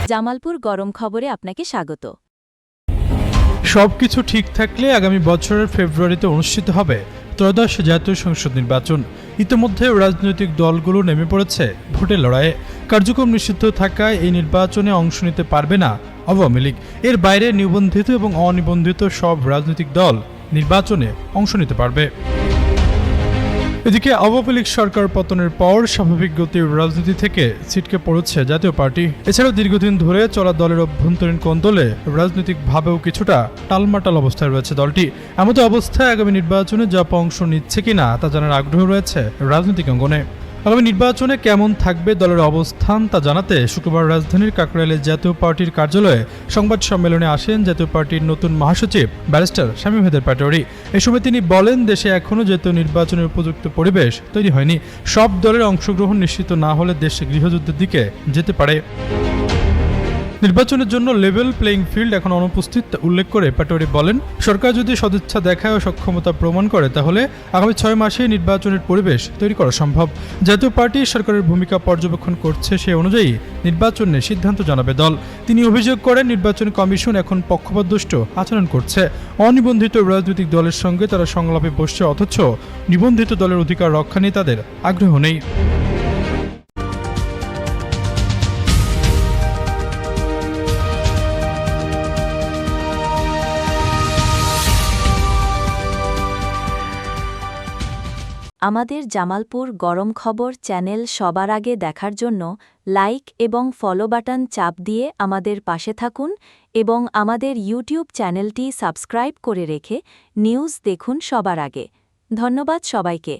জামালপুর গরম খবরে আপনাকে স্বাগত। সবকিছু ঠিক থাকলে আগামী বছরের ফেব্রুয়ারিতে অনুষ্ঠিত হবে ত্রয়োদশ জাতীয় সংসদ নির্বাচন। ইতিমধ্যে রাজনৈতিক দলগুলো নেমে পড়েছে ভোটের লড়াইয়ে। কার্যক্রম নিষিদ্ধ থাকায় এই নির্বাচনে অংশ নিতে পারবে না আওয়ামী লীগ। এর বাইরে নিবন্ধিত এবং অনিবন্ধিত সব রাজনৈতিক দল নির্বাচনে অংশ নিতে পারবে। এদিকে আওয়ামী লীগ সরকার পতনের পর স্বাভাবিক গতির রাজনীতি থেকে ছিটকে পড়েছে জাতীয় পার্টি। এছাড়াও দীর্ঘদিন ধরে চলা দলের অভ্যন্তরীণ কোন্দলে রাজনৈতিকভাবেও কিছুটা টালমাটাল অবস্থায় রয়েছে দলটি। এমতো অবস্থায় আগামী নির্বাচনে জাপা অংশ নিচ্ছে কিনা তা জানার আগ্রহ রয়েছে রাজনৈতিক অঙ্গনে। আগামী নির্বাচনে কেমন থাকবে দলের অবস্থান তা জানাতে শুক্রবার রাজধানীর কাকরাইলে জাতীয় পার্টির কার্যালয়ে সংবাদ সম্মেলনে আসেন জাতীয় পার্টির নতুন মহাসচিব ব্যারিস্টার শামীম হায়দার পাটোয়ারী। এ সময় তিনি বলেন, দেশে এখনও জাতীয় নির্বাচনের উপযুক্ত পরিবেশ তৈরি হয়নি। সব দলের অংশগ্রহণ নিশ্চিত না হলে দেশ গৃহযুদ্ধের দিকে যেতে পারে। নির্বাচনের জন্য লেভেল প্লেইং ফিল্ড এখন অনুপস্থিত উল্লেখ করে পাটোয়ারী বলেন, সরকার যদি সদিচ্ছা দেখায় ও সক্ষমতা প্রমাণ করে তাহলে আগামী 6 মাসে নির্বাচনের পরিবেশ তৈরি করা সম্ভব। জাতীয় পার্টি সরকারের ভূমিকা পর্যবেক্ষণ করছে, সে অনুযায়ী নির্বাচনে সিদ্ধান্ত জানাবে দল। তিনি অভিযোগ করেন, নির্বাচন কমিশন এখন পক্ষপাতদুষ্ট আচরণ করছে। অনিবন্ধিত রাজনৈতিক দলের সঙ্গে তারা সংলাপে বসছে, অথচ নিবন্ধিত দলের অধিকার রক্ষা নিয়ে তাদের আগ্রহ নেই। আমাদের জামালপুর গরম খবর চ্যানেল সবার আগে দেখার জন্য লাইক এবং ফলো বাটন চাপ দিয়ে আমাদের পাশে থাকুন এবং আমাদের ইউটিউব চ্যানেলটি সাবস্ক্রাইব করে রেখে নিউজ দেখুন সবার আগে। ধন্যবাদ সবাইকে।